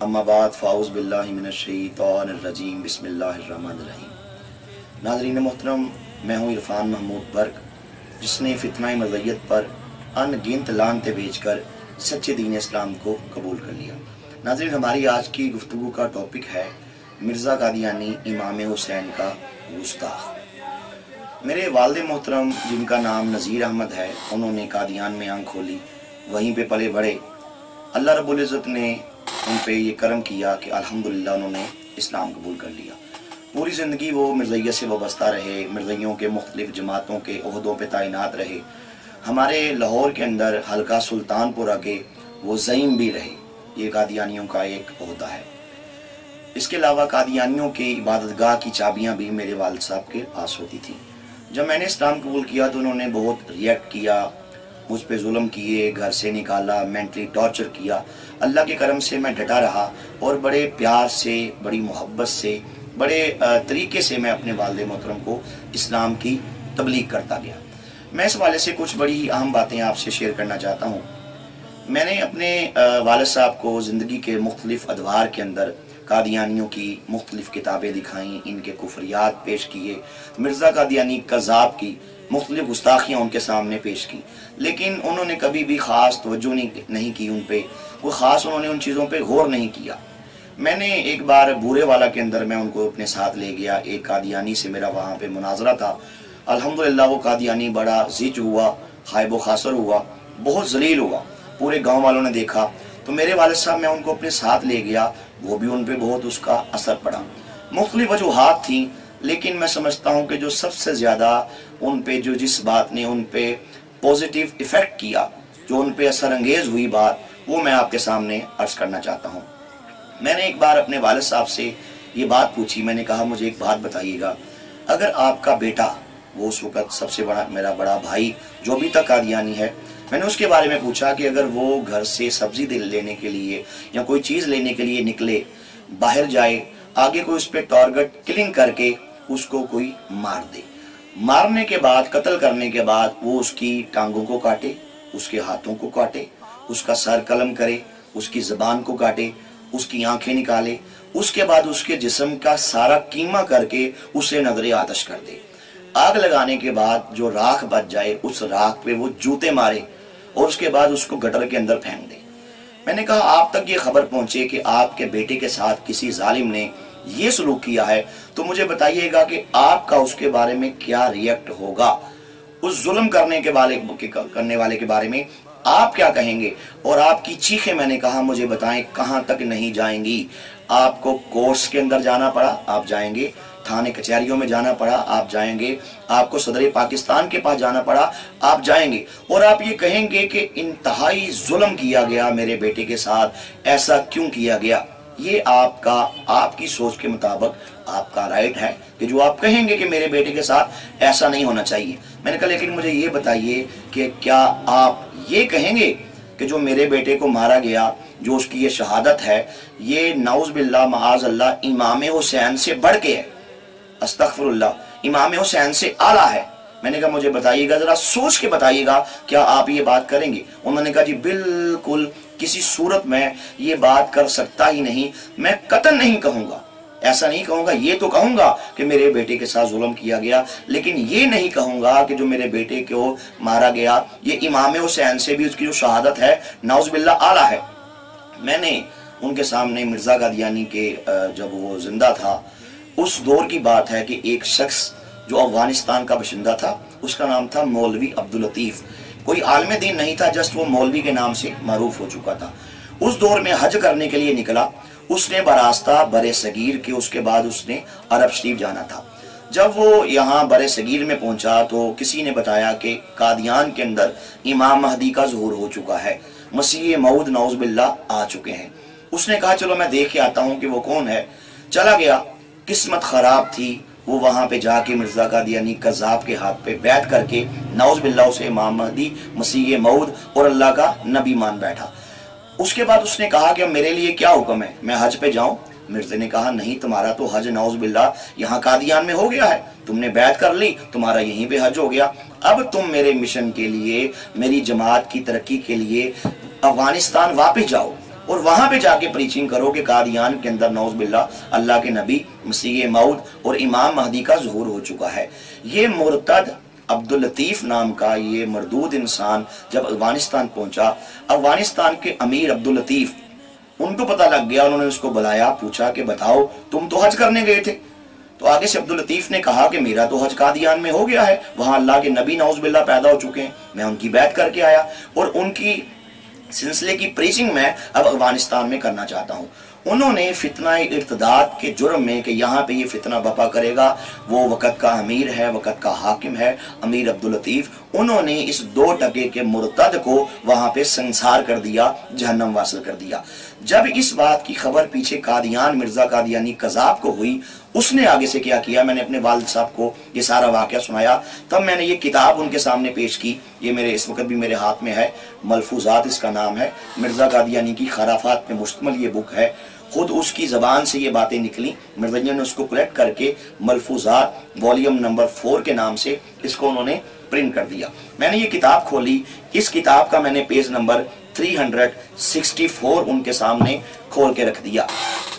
اما بعد فاعوذ باللہ من الشیطان الرجیم بسم اللہ الرحمن الرحیم۔ ناظرین محترم، میں ہوں عرفان محمود برق، جس نے فیتنہ مزید پر ان گنت لعنتیں بیچ کر سچے دین اسلام کو قبول کر لیا۔ ناظرین، ہماری آج کی گفتگو کا ٹاپک ہے مرزا قادیانی امام حسین کا گستاخ۔ میرے والد محترم جن کا نام نذیر احمد ہے، انہوں نے قادیان میں آنکھ کھولی، وہیں پہ پلے بڑھے۔ اللہ رب العزت نے ان پہ یہ کرم کیا کہ الحمدللہ انہوں نے اسلام قبول کر لیا۔ پوری زندگی وہ مرزیت سے وابستہ رہے، مرزیوں کے مختلف جماعتوں کے عہدوں پہ تعینات رہے۔ ہمارے لاہور کے اندر حلقہ سلطان پورہ کے وہ زعیم بھی رہے۔ یہ قادیانیوں کا ایک عہدہ ہے۔ اس کے علاوہ قادیانیوں کی عبادت گاہ کی چابیاں بھی میرے والد صاحب کے پاس ہوتی تھیں۔ جب میں نے اسلام قبول کیا تو انہوں نے بہت ریئیکٹ کیا، مجھ پہ ظلم کیے، گھر سے نکالا، مینٹلی ٹارچر کیا۔ اللہ کے کرم سے میں ڈٹا رہا اور بڑے پیار سے، بڑی محبت سے، بڑے طریقے سے میں اپنے والد محترم کو اسلام کی تبلیغ کرتا گیا۔ میں اس والے سے کچھ بڑی ہی اہم باتیں آپ سے شیئر کرنا چاہتا ہوں۔ میں نے اپنے والد صاحب کو زندگی کے مختلف ادوار کے اندر قادیانیوں کی مختلف کتابیں دکھائیں، ان کے کفریات پیش کیے، مرزا قادیانی قذاب کی مختلف گستاخیاں ان کے سامنے پیش کی، لیکن انہوں نے کبھی بھی خاص توجہ نہیں کی ان پہ، وہ خاص انہوں نے ان چیزوں پہ غور نہیں کیا۔ میں نے ایک بار بورے والا کے اندر میں ان کو اپنے ساتھ لے گیا، ایک قادیانی سے میرا وہاں پہ مناظرہ تھا۔ الحمدللہ وہ قادیانی بڑا زج ہوا، خائب و خاسر ہوا، بہت ذلیل ہوا، پورے گاؤں والوں نے دیکھا۔ تو میرے والد صاحب میں ان کو اپنے ساتھ لے گیا، وہ بھی ان پہ بہت اس کا اثر پڑا۔ مختلف وجوہات تھیں، لیکن میں سمجھتا ہوں کہ جو سب سے زیادہ ان پہ جس بات نے ان پہ پوزیٹیو ایفیکٹ کیا، جو ان پہ اثر انگیز ہوئی بات، وہ میں آپ کے سامنے عرض کرنا چاہتا ہوں۔ میں نے ایک بار اپنے والد صاحب سے یہ بات پوچھی، میں نے کہا مجھے ایک بات بتائیے گا، اگر آپ کا بیٹا، وہ اس وقت سب سے بڑا میرا بڑا بھائی جو ابھی تک قادیانی ہے، میں نے اس کے بارے میں پوچھا کہ اگر وہ گھر سے سبزی لینے کے لیے یا کوئی چیز لینے کے لیے نکلے، باہر جائے، آگے کوئی اس پہ ٹارگٹ کلنگ کر کے اس کو کوئی مار دے، مارنے کے بعد، قتل کرنے کے بعد وہ اس کی ٹانگوں کو کاٹے، اس کے ہاتھوں کو کاٹے، اس کا سر قلم کرے، اس کی زبان کو کاٹے، اس کی آنکھیں نکالے، اس کے بعد اس کے جسم کا سارا کیما کر کے اسے نظر آتش کر دے، آگ لگانے کے بعد جو راکھ بچ جائے اس راکھ پہ وہ جوتے مارے اور اس کے بعد اس کو گٹر کے اندر پھینک دے۔ میں نے کہا آپ تک یہ خبر پہنچے کہ آپ کے بیٹے کے ساتھ کسی ظالم نے یہ سلوک کیا ہے تو مجھے بتائیے گا کہ آپ کا اس کے بارے میں کیا ریئیکٹ ہوگا، اس ظلم کرنے والے کے بارے میں آپ کیا کہیں گے؟ اور آپ کی چیخیں، میں نے کہا مجھے بتائیں کہاں تک نہیں جائیں گی؟ آپ کو کورس کے اندر جانا پڑا، آپ جائیں گے، تھانے کچہریوں میں جانا پڑا، آپ جائیں گے، آپ کو صدر پاکستان کے پاس جانا پڑا، آپ جائیں گے، اور آپ یہ کہیں گے کہ انتہائی ظلم کیا گیا میرے بیٹے کے ساتھ، ایسا کیوں کیا گیا؟ یہ آپ کی سوچ کے مطابق آپ کا رائٹ ہے کہ جو آپ کہیں گے کہ میرے بیٹے کے ساتھ ایسا نہیں ہونا چاہیے۔ میں نے کہا لیکن مجھے یہ بتائیے کہ کیا آپ یہ کہیں گے کہ جو میرے بیٹے کو مارا گیا، جو اس کی یہ شہادت ہے، یہ نعوذ باللہ معاذ اللہ امام حسین سے بڑھ کے ہے، استغفر اللہ، امام حسین سے اعلیٰ ہے؟ میں نے کہا مجھے بتائیے گا، ذرا سوچ کے بتائیے گا، کیا آپ یہ بات کریں گے؟ انہوں نے کہا جی بالکل، کسی صورت میں یہ بات کر سکتا ہی نہیں، میں قطعاً نہیں کہوں گا، ایسا نہیں کہوں گا، یہ تو کہوں گا کہ میرے بیٹے کے ساتھ ظلم کیا گیا، لیکن یہ نہیں کہوں گا کہ جو میرے بیٹے کو مارا گیا یہ امام حسین سے بھی اس کی جو شہادت ہے نعوذ باللہ اعلیٰ ہے۔ میں نے ان کے سامنے مرزا قادیانی کے جب وہ زندہ تھا، اس دور کی بات ہے کہ ایک شخص جو افغانستان کا باشندہ تھا، اس کا نام تھا مولوی عبداللطیف، کوئی عالم دین نہیں تھا، جسٹ وہ مولوی کے نام سے معروف ہو چکا تھا۔ اس دور میں حج کرنے کے لیے نکلا، اس نے براستہ بر صغیر کے، اس کے بعد اس نے عرب شریف جانا تھا۔ جب وہ یہاں بر صغیر میں پہنچا تو کسی نے بتایا کہ قادیان کے اندر امام مہدی کا ظہور ہو چکا ہے، مسیح موعود نعوذ باللہ آ چکے ہیں۔ اس نے کہا چلو میں دیکھ کے آتا ہوں کہ وہ کون ہے۔ چلا گیا، قسمت خراب تھی، وہ وہاں پہ جا کے مرزا قادیانی قذاب کے ہاتھ پہ بیعت کر کے نعوذ باللہ اسے امام مہدی، مسیح موعود اور اللہ کا نبی مان بیٹھا۔ اس کے بعد اس نے کہا کہ میرے لیے کیا حکم ہے، میں حج پہ جاؤں؟ مرزا نے کہا نہیں، تمہارا تو حج نعوذ باللہ یہاں قادیان میں ہو گیا ہے، تم نے بیعت کر لی، تمہارا یہیں پہ حج ہو گیا، اب تم میرے مشن کے لیے، میری جماعت کی ترقی کے لیے افغانستان واپس جاؤ۔ اور وہاں پہ جا کے پریچنگ کرو کہ قادیان کے اندر نعوذ باللہ اللہ کے نبی مسیح موعود اور امام مہدی کا ظہور ہو چکا ہے۔ یہ مرتد عبداللطیف نام کا یہ مردود انسان جب افغانستان پہنچا، افغانستان کے امیر عبداللطیف، ان کو پتہ لگ گیا، انہوں نے اس کو بلایا، پوچھا کہ بتاؤ تم تو حج کرنے گئے تھے۔ تو آگے سے عبداللطیف نے کہا کہ میرا تو حج قادیان میں ہو گیا ہے، وہاں اللہ کے نبی نعوذ باللہ پیدا ہو چکے ہیں، میں ان کی بیعت کر کے آیا اور ان کی سلسلے کی پریچنگ میں اب افغانستان میں کرنا چاہتا ہوں۔ انہوں نے فتنہ ارتداد کے جرم میں کہ یہاں پہ یہ فتنہ بپا کرے گا، وہ وقت کا امیر ہے، وقت کا حاکم ہے امیر عبداللطیف، انہوں نے اس 2 ٹکے کے مرتد کو وہاں پہ سنسار کر دیا، جہنم واصل کر دیا۔ جب اس بات کی خبر پیچھے قادیان مرزا قادیانی قذاب کو ہوئی، اس نے آگے سے کیا کیا، میں نے اپنے والد صاحب کو یہ سارا واقعہ سنایا، تب میں نے یہ کتاب ان کے سامنے پیش کی، یہ میرے اس وقت بھی میرے ہاتھ میں ہے، ملفوظات اس کا نام ہے، مرزا قادیانی کی خرافات پہ مشتمل یہ بک ہے، خود اس کی زبان سے یہ باتیں نکلی، مرزا نے اس کو کلیکٹ کر کے ملفوظات والیوم نمبر 4 کے نام سے اس کو انہوں نے پرنٹ کر دیا۔ میں نے یہ کتاب کھولی، اس کتاب کا میں نے پیج نمبر 364 ان کے سامنے کھول کے رکھ دیا۔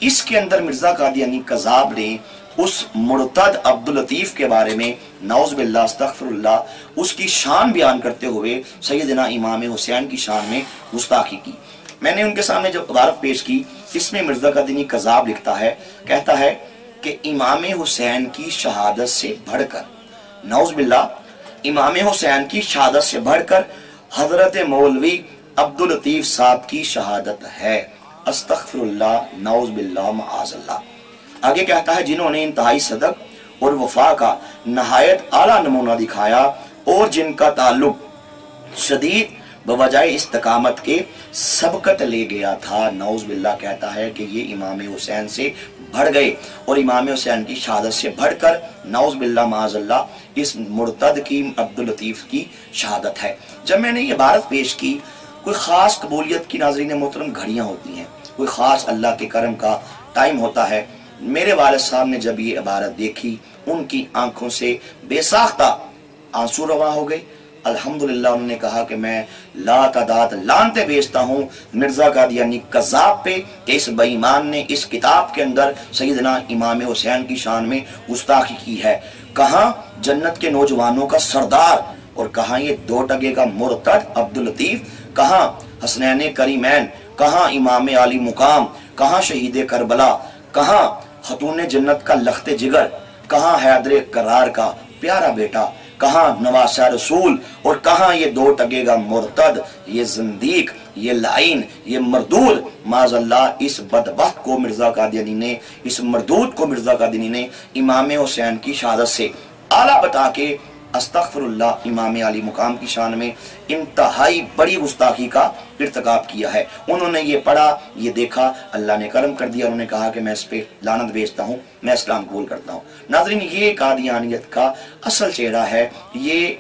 اس کے اندر مرزا قادیانی قذاب نے اس مرتد عبداللطیف کے بارے میں نعوذ باللہ استغفر اللہ اس کی شان بیان کرتے ہوئے سیدنا امام حسین کی شان میں گستاخی کی۔ میں نے ان کے سامنے جب عبارت پیش کی، اس میں مرزا قادیانی قذاب لکھتا ہے، کہتا ہے کہ امام حسین کی شہادت سے بڑھ کر، نعوذ باللہ امام حسین کی شہادت سے بڑھ کر حضرت مولوی عبداللطیف صاحب کی شہادت ہے، استغفر اللہ، نعوذ باللہ، معاذ اللہ۔ آگے کہتا ہے جنہوں نے انتہائی صدق اور وفا کا نہایت اعلیٰ نمونہ دکھایا اور جن کا تعلق شدید بوجہ استقامت کے سبقت لے گیا تھا، نعوذ باللہ کہتا ہے کہ یہ امام حسین سے بڑھ گئے اور امام حسین کی شہادت سے بڑھ کر نعوذ باللہ معاذ اللہ اس مرتد کی عبداللطیف کی شہادت ہے۔ جب میں نے یہ عبارت پیش کی، کوئی خاص قبولیت کی ناظرین محترم گھڑیاں ہوتی ہیں، کوئی خاص اللہ کے کرم کا ٹائم ہوتا ہے۔ میرے والد صاحب نے جب یہ عبارت دیکھی، ان کی آنکھوں سے بے ساختہ آنسو رواں ہو گئے۔ الحمدللہ انہوں نے کہا کہ میں لا تعداد لعنتیں بیچتا ہوں مرزا قادیانی قذاب پہ کہ اس بے ایمان نے اس کتاب کے اندر سیدنا امام حسین کی شان میں گستاخی کی ہے۔ کہاں جنت کے نوجوانوں کا سردار اور کہاں یہ 2 ٹکے کا مرتد عبداللطیف، کہاں حسنین کریمین، کہاں امام علی مقام، کہاں شہید کربلا، کہاں خاتون جنت کا لخت جگر، کہاں حیدر کرار کا پیارا بیٹا، کہاں نواسہ رسول، اور کہاں یہ 2 ٹکے کا مرتد، یہ زندیق، یہ لعین، یہ مردود، معاذ اللہ اس بدبخت کو مرزا قادیانی نے، اس مردود کو مرزا قادیانی نے امام حسین کی شہادت سے اعلیٰ بتا کے استغفر اللہ امام علی مقام کی شان میں انتہائی بڑی گستاخی کا ارتکاب کیا ہے۔ انہوں نے یہ پڑھا، یہ دیکھا، اللہ نے کرم کر دیا، انہوں نے کہا کہ میں اس پہ لعنت بیچتا ہوں، میں اسلام قبول کرتا ہوں۔ ناظرین یہ قادیانیت کا اصل چہرہ ہے، یہ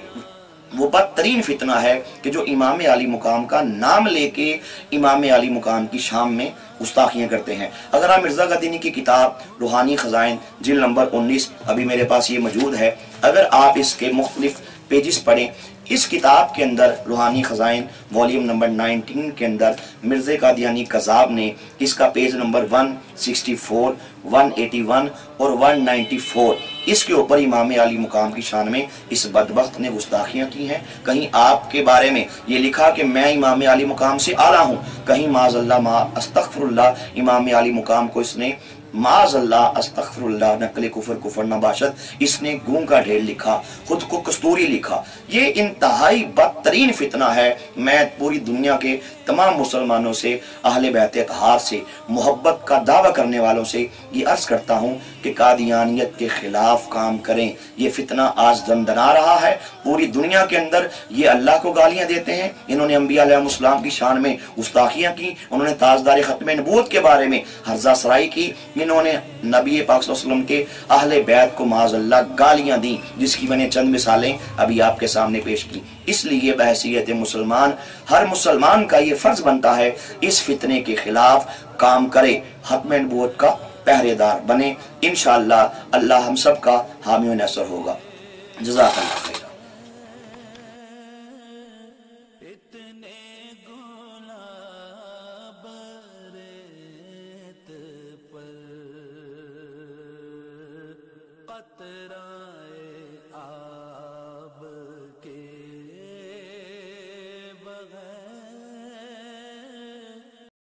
وہ بدترین فتنہ ہے کہ جو امام علی مقام کا نام لے کے امام علی مقام کی شام میں گستاخیاں کرتے ہیں۔ اگر آپ مرزا قادیانی کی کتاب روحانی خزائن جلد نمبر 19 ابھی میرے پاس یہ موجود ہے، اگر آپ اس کے مختلف پیجز پڑھیں، اس کتاب کے اندر روحانی خزائن والیوم نمبر 19 کے اندر مرزا قادیانی قذاب نے اس کا پیج نمبر 164 181 اور 194 اس کے اوپر امام علی مقام کی شان میں اس بدبخت نے گستاخیاں کی ہیں۔ کہیں آپ کے بارے میں یہ لکھا کہ میں امام علی مقام سے اعلیٰ ہوں، کہیں معاذ اللہ استغفر اللہ امام علی مقام کو اس نے معاذ اللہ استغفر اللہ نقل کفر نہ باشد، اس نے گوں کا ڈھیر لکھا، خود کو کستوری لکھا۔ یہ انتہائی بدترین فتنہ ہے۔ میں پوری دنیا کے تمام مسلمانوں سے، اہل بیت اطہار سے، محبت کا دعویٰ کرنے والوں سے یہ عرض کرتا ہوں کہ قادیانیت کے خلاف کام کریں۔ یہ فتنہ آج دندنا رہا ہے پوری دنیا کے اندر، یہ اللہ کو گالیاں دیتے ہیں، انہوں نے انبیاء علیہ السلام کی شان میں گستاخیاں کی، انہوں نے تاجدار ختم نبوت کے بارے میں ہرزہ سرائی کی، انہوں نے نبی پاک صلی اللہ علیہ وسلم کے اہل بیت کو معاذ اللہ گالیاں دیں، جس کی میں نے چند مثالیں ابھی آپ کے سامنے پیش کی۔ اس لیے بحیثیت مسلمان ہر مسلمان کا یہ فرض بنتا ہے اس فتنے کے خلاف کام کرے، ختم نبوت کا پہرے دار بنے۔ انشاءاللہ اللہ ہم سب کا حامی و ناصر ہوگا۔ جزاک اللہ خیر۔ اتنے گلاب خطرہ